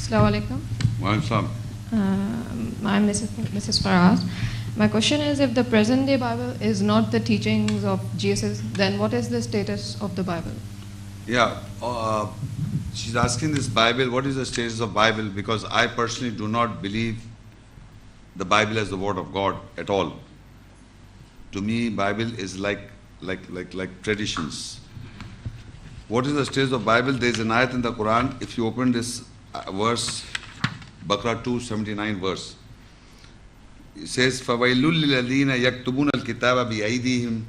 Assalamu alaikum. Welcome. I'm Mrs. Faraz. My question is, if the present day Bible is not the teachings of Jesus, then what is the status of the Bible? Yeah, she's asking this Bible, what is the status of Bible? Because I personally do not believe the Bible as the word of God at all. To me, Bible is like traditions. What is the status of Bible? There is an ayat in the Quran. If you open this verse, Baqarah 279 verse, it says, فَوَيْلٌ لِلَّذِينَ يَكْتُبُونَ الْكِتَابَ بِأَيْدِيهِمْ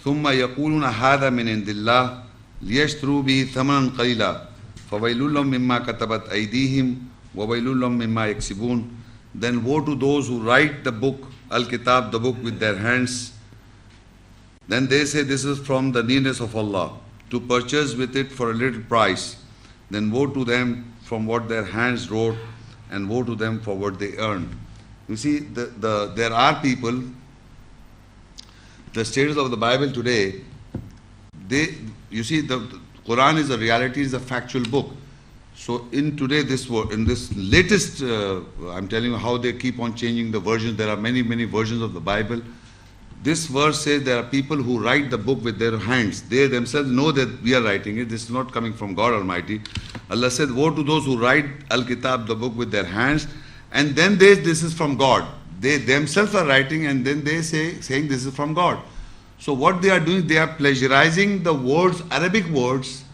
ثُمَّ يَقُولُونَ هَذَا مِنْ عِنْدِ اللَّهِ لِيَشْتَرُوا بِهِ ثَمَنًا قَلِيلًا فَوَيْلٌ لَهُم مِّمَّا كَتَبَتْ أَيْدِيهِمْ وَوَيْلٌ لَهُم مِّمَّا يَكْسِبُونَ. Then woe to those who write the book, Al-Kitab, the book with their hands. Then they say, this is from the nearness of Allah, to purchase with it for a little price. Then woe to them from what their hands wrote, and woe to them for what they earned. You see, there are people, the status of the Bible today, you see, the Quran is a reality, is a factual book. So in today, in this latest, I'm telling you how they keep on changing the versions. There are many versions of the Bible. This verse says there are people who write the book with their hands. They themselves know that we are writing it. This is not coming from God Almighty. Allah said, woe to those who write Al-Kitab, the book with their hands, and then this is from God. They themselves are writing, and then they saying this is from God. So what they are doing, they are plagiarizing the words, Arabic words,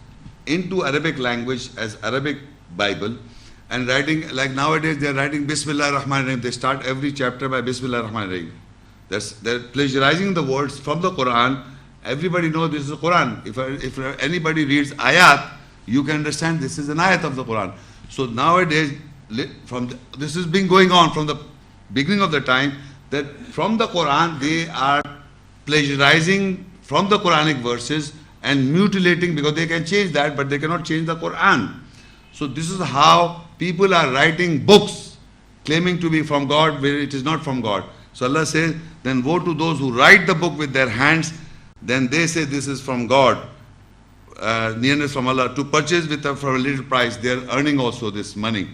into Arabic language as Arabic Bible, and writing, like nowadays they are writing Bismillah ar-Rahman ar-Rahim. They start every chapter by Bismillah ar-Rahman ar-Rahim. They're plagiarizing the words from the Quran. Everybody knows this is the Quran. If anybody reads ayat, you can understand this is an ayat of the Quran. So nowadays, this has been going on from the beginning of the time, that from the Quran they are plagiarizing from the Quranic verses and mutilating, because they can change that, but they cannot change the Quran. So this is how people are writing books claiming to be from God where it is not from God. So Allah says, then woe to those who write the book with their hands, then they say this is from God, nearness from Allah, to purchase for a little price. They are earning also this money.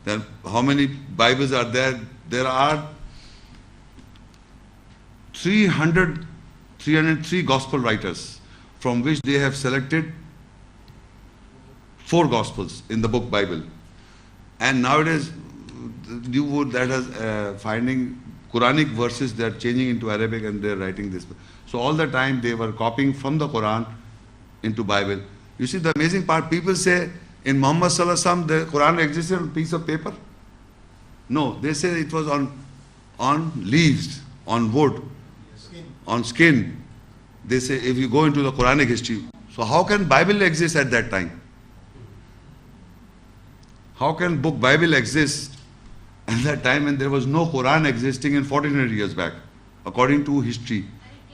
Then how many Bibles are there? There are 303 gospel writers, from which they have selected 4 gospels in the book Bible. And nowadays, that has finding Quranic verses, they are changing into Arabic and they are writing this. So all the time they were copying from the Quran into Bible. You see the amazing part, people say in Muhammad Sallallahu Alaihi Wasallam the Quran existed on a piece of paper. No, they say it was on leaves, on wood, on skin. They say if you go into the Quranic history, so how can Bible exist at that time? How can book Bible exist at that time when there was no Quran existing in 1400 years back, according to history?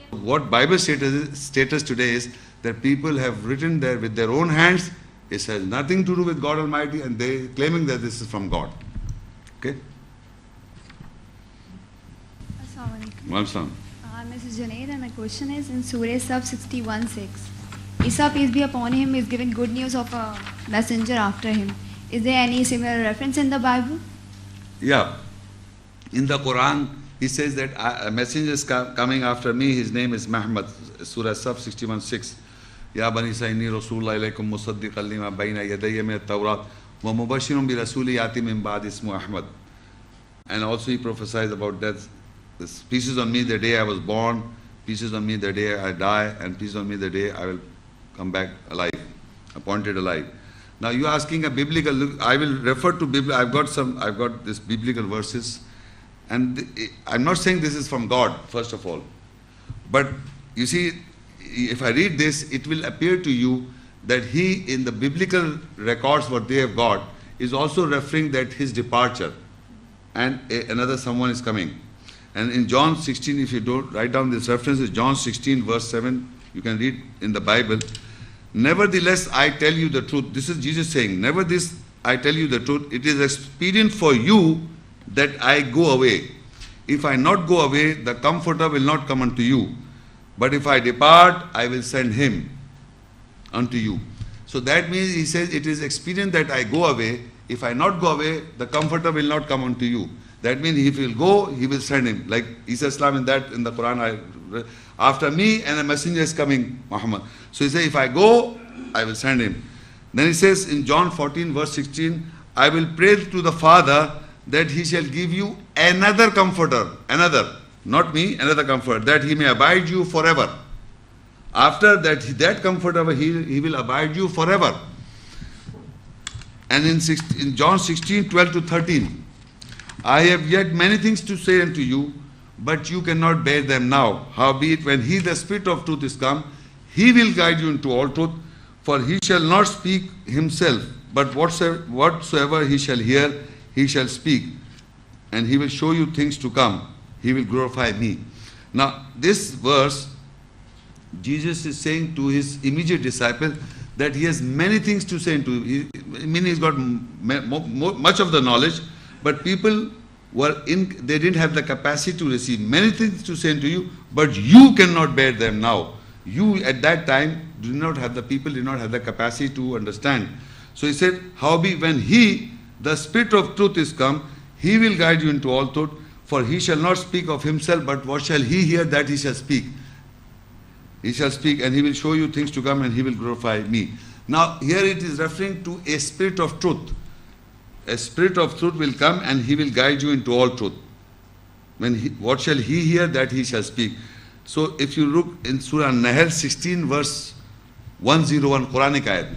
What Bible status today is that people have written there with their own hands. It has nothing to do with God Almighty, and they claiming that this is from God. Okay? Assalamu alaikum. Welcome. I'm Mrs. Junaid, and my question is in Surah Sab 61:6. Isa, peace be upon him, is given good news of a messenger after him. Is there any similar reference in the Bible? Yeah. In the Quran, he says that a messenger is coming after me. His name is Muhammad. Surah Sab 61:6. Ya bani Sayyidini Rasulullah ilaykum musaddiqan lima bayna yadayya min at-Tawrat wa mubashshirun bi rasuli yati min ba'di ismu Ahmad. And also he prophesies about death. This pieces on me the day I was born, pieces on me the day I die, and pieces on me the day I will come back alive, appointed alive. Now you are asking a biblical, I will refer to biblical, I've got this biblical verses, and I'm not saying this is from God, first of all. But you see, if I read this, it will appear to you that he, in the biblical records what they have got, is also referring that his departure and another someone is coming. And in John 16, if you don't write down this reference, is John 16 verse 7, you can read in the Bible. Nevertheless, I tell you the truth. This is Jesus saying, nevertheless, I tell you the truth. It is expedient for you that I go away. If I not go away, the Comforter will not come unto you. But if I depart, I will send him unto you. So that means he says it is expedient that I go away. if I not go away, the Comforter will not come unto you. That means if he will go, he will send him. Like Isa Islam in the Quran, after me and a messenger is coming, Muhammad. So he says, if I go, I will send him. Then he says in John 14 verse 16, I will pray to the Father that he shall give you another Comforter, another, not me, another Comforter, that he may abide you forever. After that, that Comforter, he will abide you forever. And in John 16, 12 to 13, I have yet many things to say unto you, but you cannot bear them now. Howbeit, when he, the Spirit of truth, is come, he will guide you into all truth, for he shall not speak himself, but whatsoever he shall hear, he shall speak, and he will show you things to come. He will glorify me. Now, this verse, Jesus is saying to his immediate disciple that he has many things to say to you. I mean, he's got much of the knowledge, but people they didn't have the capacity to receive many things to say to you, but you cannot bear them now. You at that time people did not have the capacity to understand. So he said, howbeit when he, the Spirit of truth, is come, he will guide you into all truth, for he shall not speak of himself, but what shall he hear, that he shall speak. He shall speak, and he will show you things to come, and he will glorify me. Now here it is referring to a Spirit of truth. A Spirit of truth will come and he will guide you into all truth. What shall he hear, that he shall speak. So if you look in Surah Nahl 16 verse 101, Quranic ayat,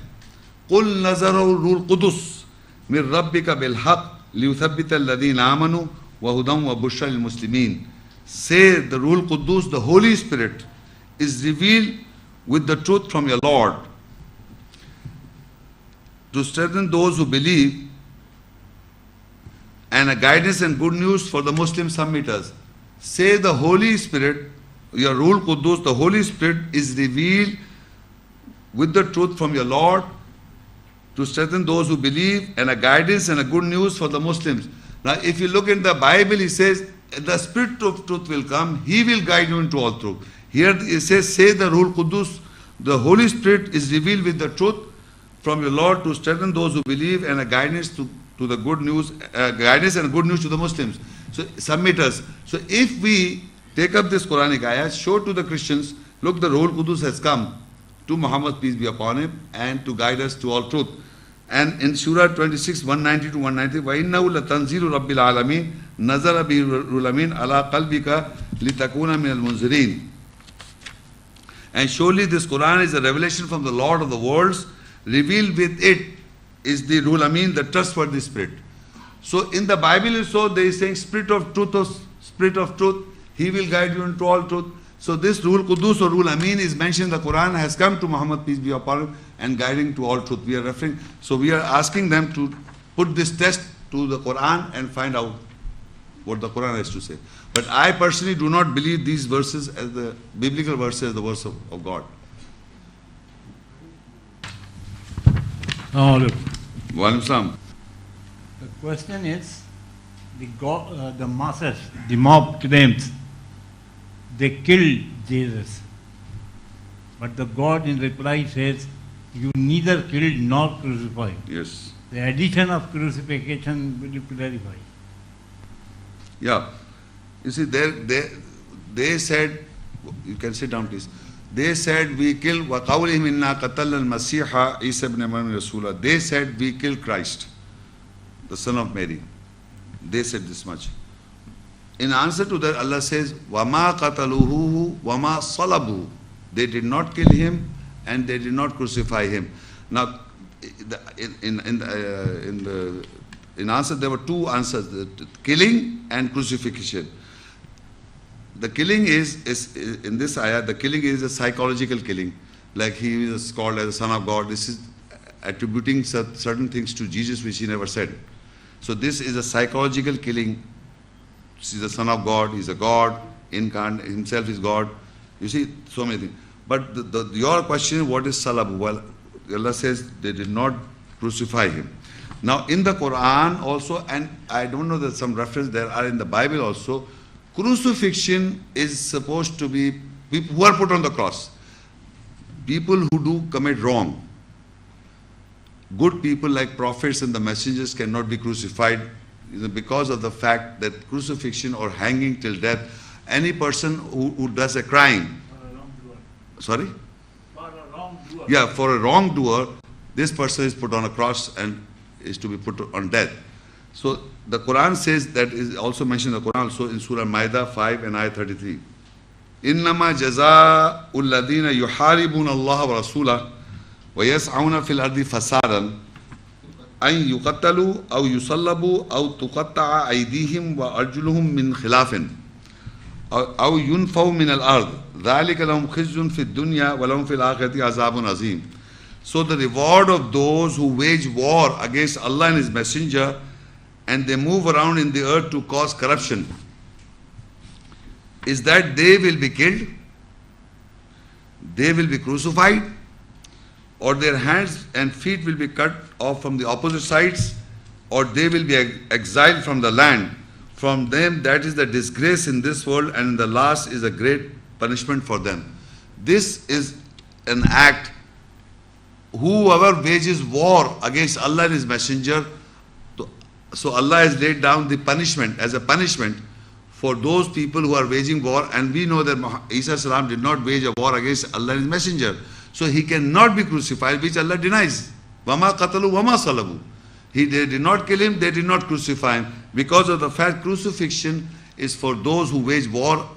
قُلْ نَزَرَهُ الرُّوحُ الْقُدُسُ مِنْ رَبِّكَ بِالْحَقِّ لِيُثَبِّتَ الَّذِينَ آمَنُوا وَهُدًى وَبُشْرًى لِلْمُسْلِمِينَ. Say the Ruhul Qudus, the Holy Spirit, is revealed with the truth from your Lord, to strengthen those who believe, and a guidance and good news for the Muslim submitters. Say the Holy Spirit, your Ruhul Qudus, the Holy Spirit, is revealed with the truth from your Lord, to strengthen those who believe, and a guidance and a good news for the Muslims. Now if you look in the Bible, he says the Spirit of truth will come, he will guide you into all truth. Here it says, say the Ruhul Qudus, the Holy Spirit is revealed with the truth from your Lord, to strengthen those who believe, and a guidance to the good news, guidance and good news to the Muslims. So submitters. So if we take up this Quranic ayah, show to the Christians, look, the Ruhul Qudus has come to Muhammad, peace be upon him, and to guide us to all truth. And in Surah 26, 190 to 190, وَإِنَّهُ لَتَنزِيلُ رَبِّ الْعَالَمِينَ نَزَلَ بِهِ الرُّوحُ الْأَمِينُ عَلَىٰ قَلْبِكَ لِتَكُونَ مِنَ الْمُنذِرِينَ. And surely this Quran is a revelation from the Lord of the worlds. Revealed with it is the Ruhul Amin, the trustworthy Spirit. So in the Bible also they is saying Spirit of truth, he will guide you into all truth. So this Ruhul Qudus or Ruhul Amin is mentioned in the Quran, has come to Muhammad, peace be upon him, and guiding to all truth. We are asking them to put this test to the Quran and find out what the Quran has to say. But I personally do not believe these verses as the biblical verses, as the verse of God. No, look. Walaikum. The question is, the masses, the mob claims they killed Jesus. But the God in reply says, you neither killed nor crucified. Yes. The addition of crucifixion will clarify. Yeah. You see, they said, you can sit down please. They said we killed وَقَوْلِهِمْ إِنَّا قَتَلْنَا الْمَسِيحَ عِيسَى بْنَ مَرْيَمَ رَسُولًا. They said we killed Christ, the son of Mary. They said this much. In answer to that, Allah says, وَمَا قَتَلُوهُ وَمَا صَلَبُوهُ. They did not kill him and they did not crucify him. Now, in answer, there were two answers: the killing and crucifixion. The killing is in this ayah, the killing is a psychological killing. Like he is called as the Son of God. This is attributing certain things to Jesus which he never said. So this is a psychological killing. He is the Son of God, he is a God, incarnate, himself is God. You see, so many things. But your question is, what is salab? Well, Allah says they did not crucify him. Now in the Quran also, and I don't know that some reference there are in the Bible also, crucifixion is supposed to be people who are put on the cross. People who do commit wrong. good people like prophets and the messengers cannot be crucified because of the fact that crucifixion or hanging till death, any person who does a crime, sorry? For a wrongdoer. Yeah, for a wrongdoer, this person is put on a cross and is to be put on death. So the Quran says, that is also mentioned in the Quran also in Surah Maida 5 and ayah 33. إنما جزاء الذين يحاربون الله ورسوله ويسعون في الأرض فسادا أن يقتلوا أو يصلبوا أو تقطع أيديهم وأرجلهم من خلاف أو ينفوا من الأرض ذلك لهم خزي في الدنيا ولهم في الآخرة عذاب عظيم. So the reward of those who wage war against Allah and His Messenger and they move around in the earth to cause corruption is that they will be killed, they will be crucified, or their hands and feet will be cut off from the opposite sides, or they will be exiled from the land. From them that is the disgrace in this world, and in the last is a great punishment for them. This is an act. Whoever wages war against Allah and His Messenger, so Allah has laid down the punishment as a punishment for those people who are waging war, and we know that Isa salam did not wage a war against Allah and His Messenger. So he cannot be crucified, which Allah denies. وَمَا قَتَلُوا وَمَا صَلَبُوا. They did not kill him, they did not crucify him. Because of the fact crucifixion is for those who wage war,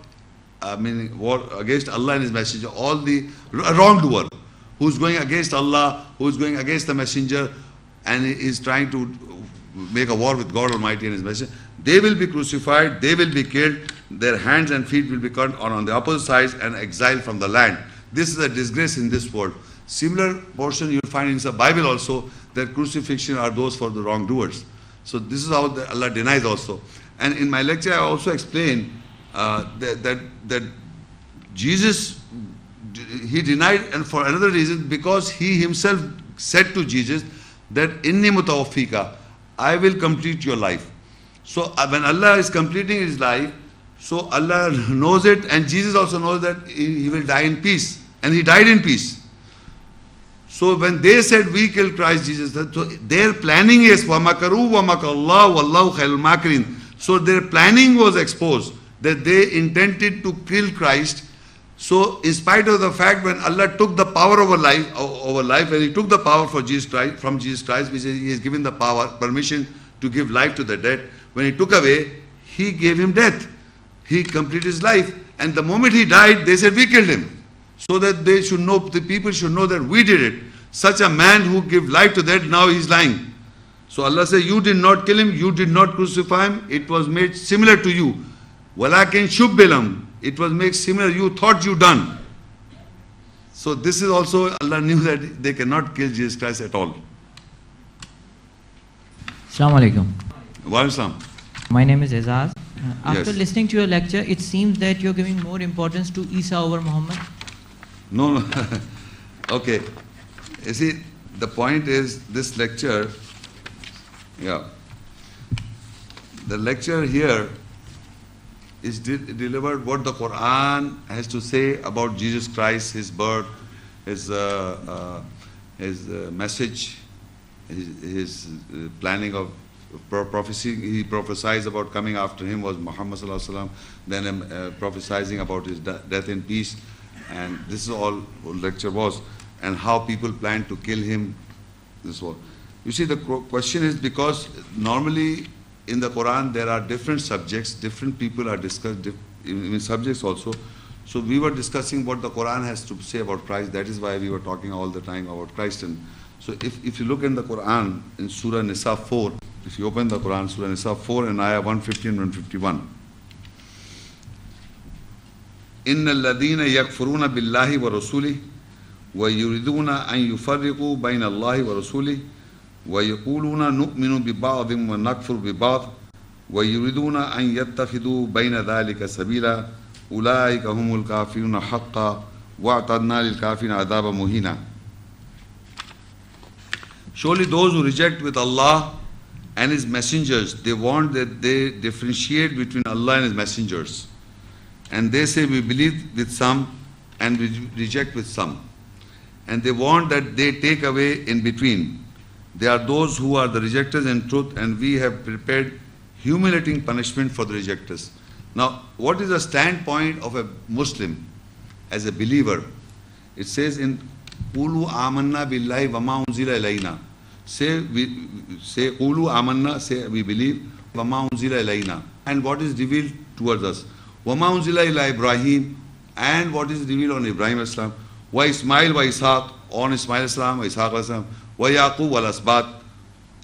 war against Allah and His Messenger, all the wrongdoer, who's going against Allah, who's going against the Messenger, and is trying to make a war with God Almighty and His Messenger. They will be crucified, they will be killed, their hands and feet will be cut on the opposite sides and exiled from the land. This is a disgrace in this world. Similar portion you'll find in the Bible also, that crucifixion are those for the wrongdoers. So this is how Allah denies also. And in my lecture I also explained that Jesus, He denied, and for another reason, because He Himself said to Jesus that Inni mutawaffika, I will complete your life. So when Allah is completing His life, so Allah knows it, and Jesus also knows that He will die in peace. And He died in peace. So when they said we kill Christ Jesus, so their planning is وَمَكَرُوا وَمَكَرَ اللَّهُ وَاللَّهُ خَيْرُ الْمَاكِرِينَ. So their planning was exposed, that they intended to kill Christ. So in spite of the fact when Allah took the power over life, when He took the power from Jesus Christ, which He has given the power, permission to give life to the dead, when He took away, He gave him death. He completed his life, and the moment he died, they said we killed him. So that they should know, the people should know that we did it. Such a man who gave life to that, now he's lying. So Allah says, you did not kill him, you did not crucify him, it was made similar to you. وَلَكِنْ شُبِّلَمْ. It was made similar, you thought you done. So this is also, Allah knew that they cannot kill Jesus Christ at all. Assalamu alaikum. Wa alaikum. My name is Azaz. After Yes. listening to your lecture, it seems that you're giving more importance to Isa over Muhammad. No. Okay. You see, the point is this lecture, the lecture here is delivered what the Quran has to say about Jesus Christ, His birth, His message, his planning of prophecy. He prophesied about coming after him was Muhammad sallallahu alaihi wasallam, then prophesying about his death in peace, and this is all what lecture was, and how people plan to kill him. This was. You see, the question is because normally in the Quran there are different subjects, different people are discussed in subjects also. So we were discussing what the Quran has to say about Christ. That is why we were talking all the time about Christ. And so if you look in the Quran in Surah Nisa 4, if you open the Quran, Surah Nisa 4 and ayah 150 and 151. إِنَّ الَّذِينَ يَكْفُرُونَ بِاللَّهِ وَرَسُولِهِ وَيُرِدُونَ أَن يُفَرِّقُوا بَيْنَ اللَّهِ وَرَسُولِهِ وَيَقُولُونَ نُؤْمِنُ بِبَعْضٍ وَنَكْفُرُ بِبَعْضٍ وَيُرِدُونَ أَن يَتَّخِذُوا بَيْنَ ذَلِكَ سَبِيلًا أُولَٰئِكَ هُمُ الْكَافِرُونَ حَقًّا وَأَعْتَدْنَا لِلْكَافِرِينَ عَذَابًا مُهِينًا. Surely those who reject with Allah and His messengers, they want that they differentiate between Allah and His messengers. And they say we believe with some and we reject with some. And they want that they take away in between. They are those who are the rejectors in truth, and we have prepared humiliating punishment for the rejectors. Now, what is the standpoint of a Muslim as a believer? It says in Qulu amanna billahi wa ma unzila ilayna. Say Qulu amanna, say we believe, wa ma unzila ilayna. And what is revealed towards us? Wa ma unzila ila Ibrahim, and what is revealed on Ibrahim Islam. Wa Ismail wa Ishaq, on Ismail Islam, wa Ishaq Islam. Wa Yaqub wal Asbat,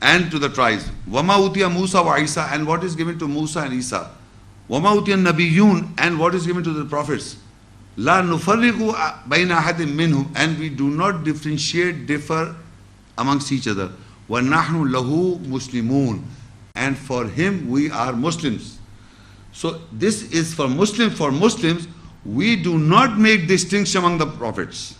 and to the tribes. Wa ma utiya Musa wa Isa, and what is given to Musa and Isa. Wa ma utiya Nabiyun, and what is given to the prophets. La nufarriqu bayna ahadin minhum, and we do not differentiate, differ amongst each other. Wa nahnu lahu muslimun, and for him we are Muslims. So this is for Muslims. For Muslims, we do not make distinction among the prophets.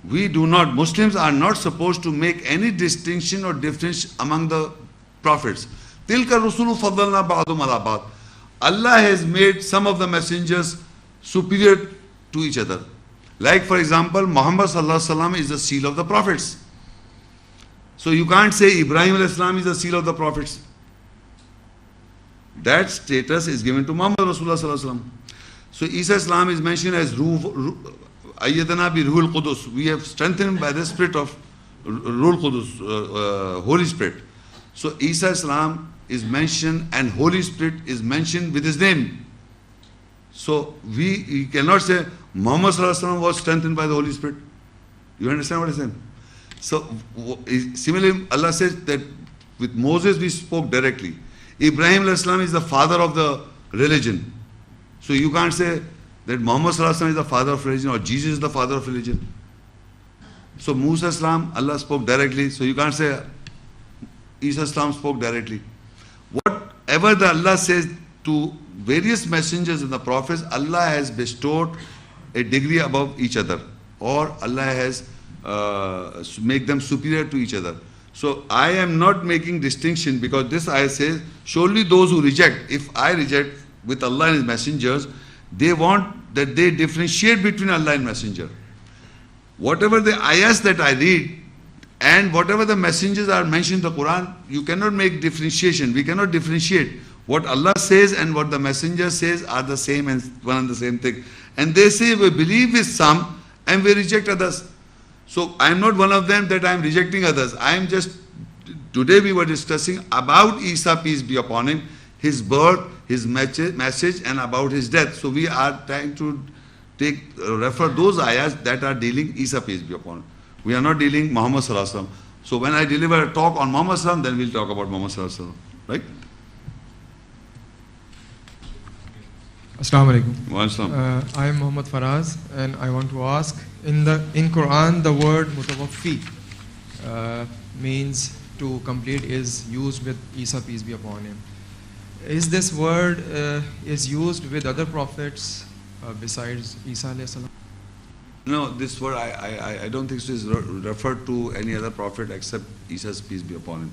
We do not. Muslims are not supposed to make any distinction or difference among the prophets. Tilka rusulu faddalna ba'dhum ala ba'd. Allah has made some of the messengers superior to each other. Like for example, Muhammad sallallahu alaihi wasallam is the seal of the prophets. So you can't say Ibrahim alayhi salam is the seal of the prophets. That status is given to Muhammad Rasulullah sallallahu alaihi wasallam. So Isa Islam is mentioned as Ayyadana bi Ruhul Qudus. We have strengthened by the spirit of Ruhul Qudus, Holy Spirit. So Isa Islam is mentioned and Holy Spirit is mentioned with his name. So we cannot say Muhammad sallallahu alaihi wasallam was strengthened by the Holy Spirit. You understand what I'm saying? So similarly, Allah says that with Moses we spoke directly. Ibrahim alayhi salam is the father of the religion. So you can't say that Muhammad sallallahu alaihi wasallam is the father of religion or Jesus is the father of religion. So Musa Islam, Allah spoke directly. So you can't say Isa Islam spoke directly. Whatever the Allah says to various messengers and the prophets, Allah has bestowed a degree above each other, or Allah has make them superior to each other. So I am not making distinction, because this ayah says, surely those who reject, if I reject with Allah and His messengers, they want that they differentiate between Allah and messenger. Whatever the ayahs that I read and whatever the messengers are mentioned in the Quran, you cannot make differentiation. We cannot differentiate. What Allah says and what the messenger says are the same and one and the same thing. And they say we believe with some and we reject others. So I am not one of them that I am rejecting others. I am just, today we were discussing about Isa, peace be upon him, his birth, his message, and about his death. So we are trying to refer those ayahs that are dealing Isa, peace be upon him. We are not dealing Muhammad sallallahu alaihi wasallam. So when I deliver a talk on Muhammad sallallahu alaihi wasallam, then we'll talk about Muhammad sallallahu alaihi wasallam. Right? Assalamu alaikum. Wa alaikum. I am Muhammad Faraz, and I want to ask, in Quran the word mutawaffi means to complete is used with Isa, peace be upon him. Is this word is used with other prophets besides Isa alayhi salam? No, this word I don't think it is referred to any other prophet except Isa's peace be upon him.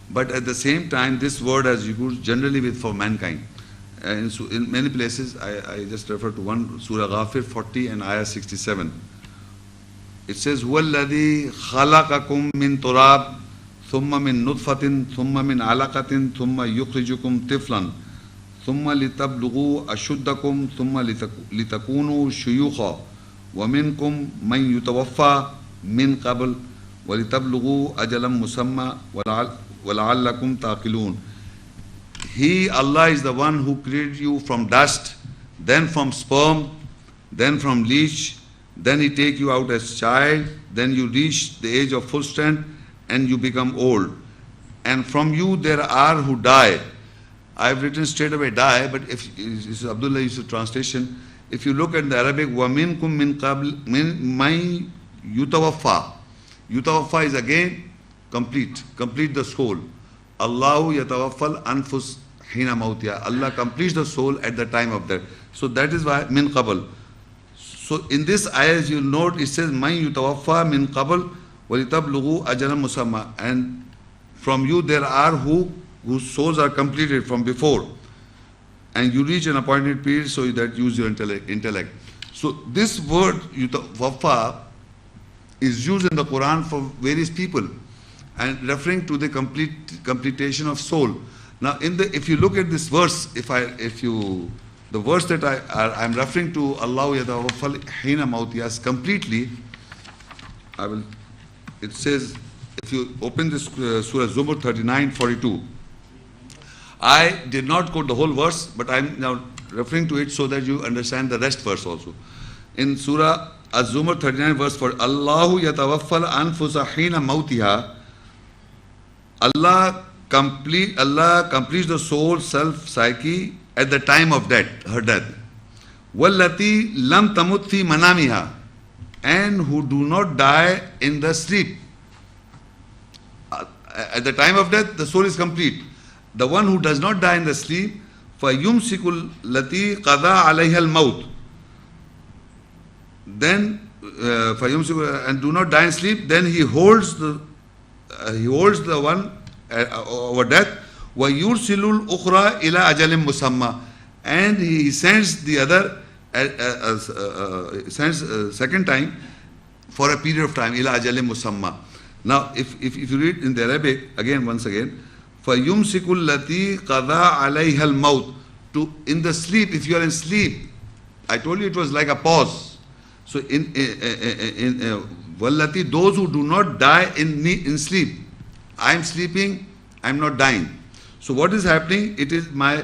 But at the same time, this word is used generally with for mankind. And so in many places, I just refer to one, Surah Ghafir 40 and Ayah 67. It says, هُوَ الَّذِي خَلَقَكُم مِّن تُرَابٍ ثُمَّ مِن نُطْفَةٍ ثُمَّ مِنْ عَلَقَةٍ ثُمَّ يُخْرِجُكُمْ طِفْلًا ثُمَّ لِتَبْلُغُوا أَشُدَّكُمْ ثُمَّ لِتَكُونُوا شُيُوخًا وَمِنْكُمْ مَنْ يُتَوَفَّى مِنْ قَبْلِ وَلِتَبْلُغُوا أَجَلًا مُسَمًّى وَلَعَلَّكُمْ تَعْقِلُونَ. He, Allah, is the one who created you from dust, then from sperm, then from leech, then He take you out as child, then you reach the age of full strength, and you become old. And from you there are who die. I've written straight away die, but if this is Abdullah Yusuf translation, if you look at the Arabic, وَمِنْكُمْ مِنْ قَبْلِ مَنْ يُتَوَفَّى. Yutawaffa is again complete the soul. Allahu yatawaffal anfus hina mautiha. Allah completes the soul at the time of death. So that is why min qabl. So in this ayah you note it says man yutawaffa min qabl walitablugu ajalan musamma. And from you there are whose souls are completed from before. And you reach an appointed period, so that use your intellect. So this word yutawaffa is used in the Quran for various people. and referring to the completion of soul. Now, if you look at this verse, the verse that I'm referring to, Allah yatawaffal hina mautiyas, completely, it says, if you open this Surah Zumar 39:42, I did not quote the whole verse, but I'm now referring to it so that you understand the rest verse also. In Surah Az-Zumar 39 verse 4, Allahu yatawaffal anfusa hina mautiha, Allah completes the soul, self, psyche at the time of death, her death. Wallati lam tamut fi manamiha, and who do not die in the sleep. At the time of death, the soul is complete. The one who does not die in the sleep, فَيُمْسِكُ الَّتِي قَضَى عَلَيْهَا الْمَوْتِ, then and do not die in sleep, then he holds the one over death. وَيُرْسِلُ الْأُخْرَى إِلَى أَجَلٍ مُسَمَّى, and he sends the other second time for a period of time, إِلَى أَجَلٍ مُسَمَّى. Now, if you read in the Arabic, once again, فَيُمْسِكُ الَّتِي قَضَى عَلَيْهَا الْمَوْتِ, in the sleep, if you are in sleep, I told you it was like a pause. So in Vallati, those who do not die in sleep. I am sleeping, I am not dying. So what is happening? It is my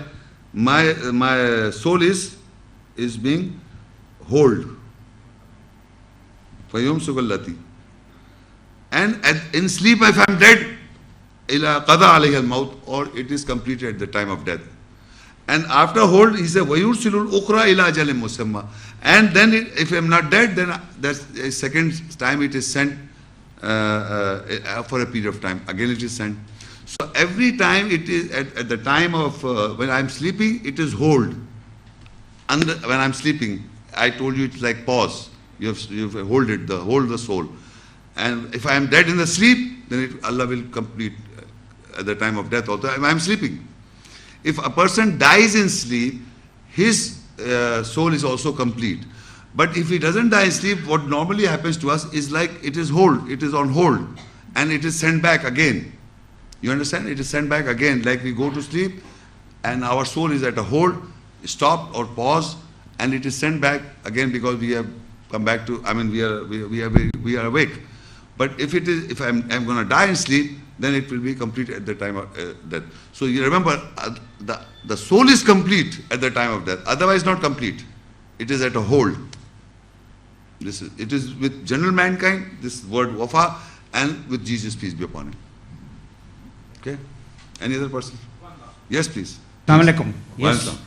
soul is being held. فَيُمْسِكُ الَّتِي, and in sleep, if I am dead, إِلَى قَضَى عَلَيْهَا الْمَوْتِ, or it is completed at the time of death. And after hold, he said, وَيُرْسِلُ الْأُخْرَى إِلَى أَجَلٍ مُسَمَّى, and then if I am not dead, then that's a second time it is sent for a period of time. Again it is sent. So every time it is at the time of when I am sleeping, it is hold. And when I am sleeping, I told you it's like pause. You have hold the soul. And if I am dead in the sleep, then Allah will complete at the time of death also. I am sleeping. If a person dies in sleep, his soul is also complete. But if he doesn't die in sleep, what normally happens to us is like it is on hold, and it is sent back again. You understand? It is sent back again, like we go to sleep and our soul is at a hold, stopped or paused, and it is sent back again because we have come back to, we are awake. But if I'm going to die in sleep, then it will be complete at the time of death. So you remember, the soul is complete at the time of death, otherwise not complete. It is at a hold. It is with general mankind, this word wafa, and with Jesus, peace be upon him. Okay? Any other person? Yes, please. Assalamu alaikum. Yes.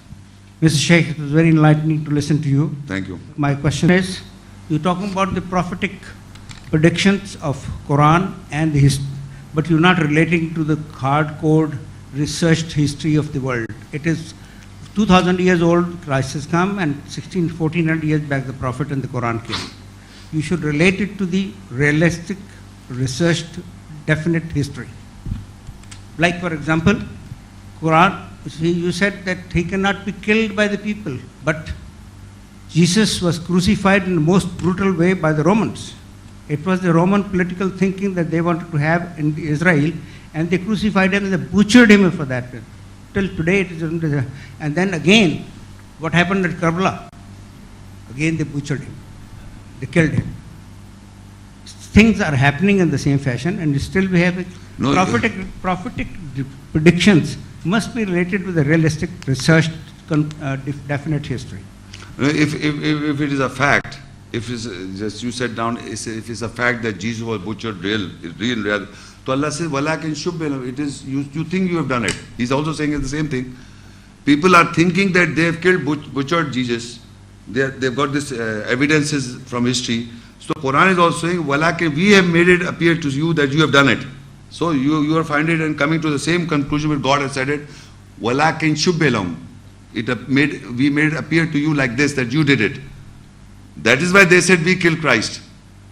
Mr. Sheikh, it was very enlightening to listen to you. Thank you. My question is, you're talking about the prophetic predictions of Quran and the history, but you're not relating to the hardcore researched history of the world. It is 2000 years old, Christ has come, and 1400 years back the Prophet and the Quran came. You should relate it to the realistic, researched, definite history. Like for example, Quran, you said that he cannot be killed by the people, but Jesus was crucified in the most brutal way by the Romans. It was the Roman political thinking that they wanted to have in Israel, and they crucified him and they butchered him for that. Till today it is, and then again, what happened at Karbala? Again they butchered him. They killed him. Things are happening in the same fashion, and still we have prophetic predictions must be related to the realistic, researched, definite history. If it is a fact, if it's just you said down, if it's a fact that Jesus was butchered real, so Allah says, "Walakin shubbil." It is you think you have done it. He's also saying the same thing. People are thinking that they have killed, butchered Jesus. They've got this evidences from history. So Quran is also saying, "Walakin we have made it appear to you that you have done it." So you are finding it and coming to the same conclusion which God has said it. "Walakin shubbilum." We made it appear to you like this, that you did it. That is why they said we killed Christ.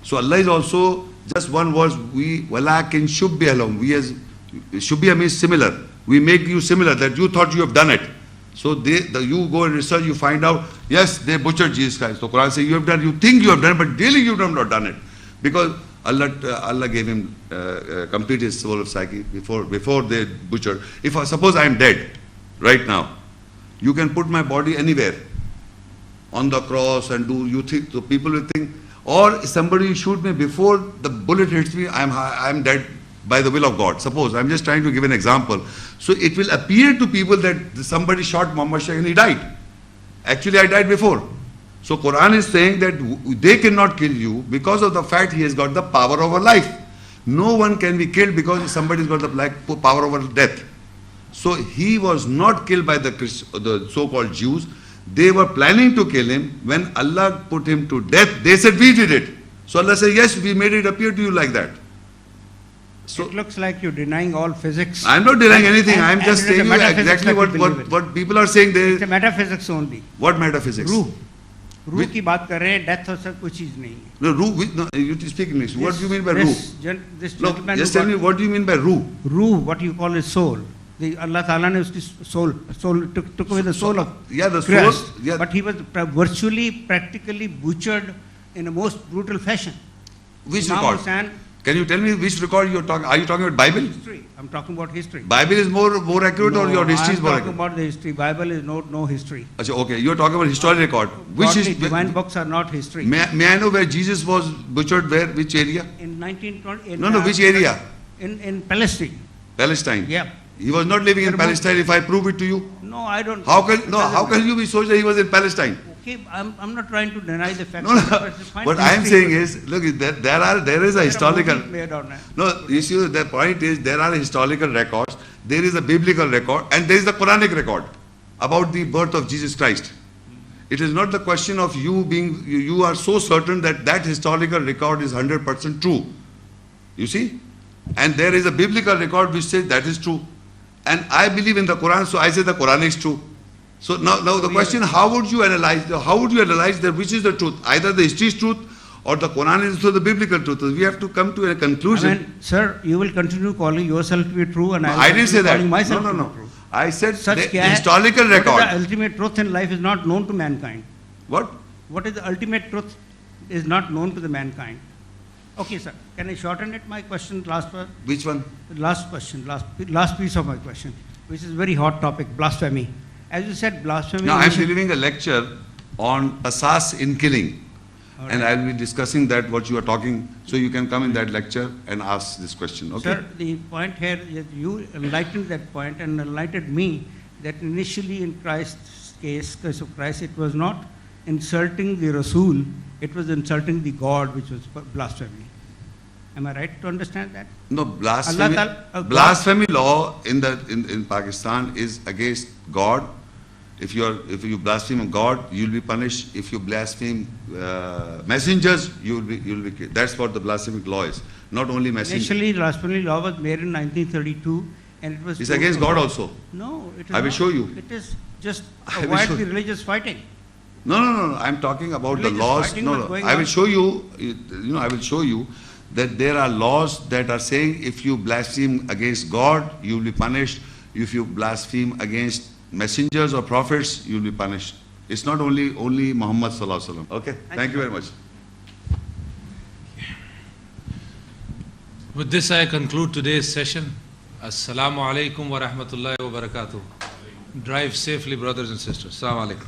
So Allah is also just one word, walakin shubbihalum. Shubbiha means similar. We make you similar, that you thought you have done it. So you go and research, you find out, yes, they butchered Jesus Christ. So Quran says you think you have done it, but really you have not done it. Because Allah gave him complete his soul of psyche before they butchered. Suppose I am dead right now, you can put my body anywhere on the cross and you think, so people will think, or somebody shoot me before the bullet hits me, I am dead by the will of God. Suppose, I'm just trying to give an example. So it will appear to people that somebody shot Muhammad Shaikh and he died. Actually, I died before. So Quran is saying that they cannot kill you because of the fact he has got the power over life. No one can be killed because somebody's got the power over death. So he was not killed by the so-called Jews. They were planning to kill him. When Allah put him to death, they said, we did it. So Allah said, yes, we made it appear to you like that. So it looks like you're denying all physics. I'm not denying anything. I'm just it is a saying you metaphysics exactly that we believe in. what people are saying. It's a metaphysics only. What metaphysics? रूह की बात कर रहे हैं, death और सब कोई चीज नहीं है. No, ruh, no, you speak English. What do you mean by ruh? This No, gentleman just who tell me, what do you mean by ruh? Ruh, what you call is soul. Allah Ta'ala ne uski soul took away the soul of Yeah, the Christ. soul. Yeah. But he was virtually, practically butchered in a most brutal fashion. Which Imam record? Hussain, Can you tell me which record you're talking? Are you talking about Bible? history. I'm talking about history. Bible is more accurate or your history is more I'm talking accurate? about the history. Bible is no history. Achha, okay, you're talking about historical record. Which Godly is divine books are not history. may I know where Jesus was butchered? Where? Which area? In 1920. No, which area? In Palestine. Palestine. Yeah. He was not living in Removed. Palestine. If I prove it to you, No, I don't. how Doesn't can you be so sure he was in Palestine? Okay, I'm not trying to deny the facts. No, no. but it's fine. What I am History saying is, look, there is a historical. movie made on it. No, you see, the point is there are historical records, there is a biblical record, and there is the Quranic record about the birth of Jesus Christ. It is not the question of you are so certain that historical record is 100% true. You see? And there is a biblical record which says that is true. And I believe in the Quran, so I say the Quran is true. So now the question, how would you analyze that which is the truth? Either the history is truth or the Quran is the biblical truth. We have to come to a conclusion. I mean, sir, you will continue calling yourself to be true, and No, I will I didn't say continue that. calling myself No, to no, be no. true. I said Such the kya hai? historical What is record. the ultimate truth in life is not known to mankind. What? What is the ultimate truth is not known to the mankind. Okay, sir. Can I shorten it? My question, last one. Which one? Last question, last piece of my question, which is a very hot topic, blasphemy. As you said, blasphemy. Now I am initially- delivering a lecture on asas in killing. All And right. I will be discussing that what you are talking. So you can come in that lecture and ask this question. Okay? Sir, the point here is you enlightened that point and enlightened me that initially in Christ's case of Christ, it was not insulting the Rasul, it was insulting the God, which was blasphemy. Am I right to understand that? No, blasphemy. Allah Ta'ala- Blasphemy law in Pakistan is against God. If you blaspheme God, you'll be punished. If you blaspheme messengers, you'll be killed. That's what the blasphemy law is. Not only messengers. Initially, blasphemy law was made in 1932, and it was. It's against God also. No, it is I will not. show you. It is just I will avoid show the you. religious fighting. No. I'm talking about the Religious laws. fighting No. was going I will on. show you. I will show you that there are laws that are saying if you blaspheme against God, you will be punished. If you blaspheme against messengers or prophets, you will be punished. It's not only Muhammad sallallahu alaihi wasallam. Okay. Thank you very much. With this, I conclude today's session. Assalamu alaikum wa rahmatullahi wa barakatuh. Drive safely, brothers and sisters. Assalamu alaikum.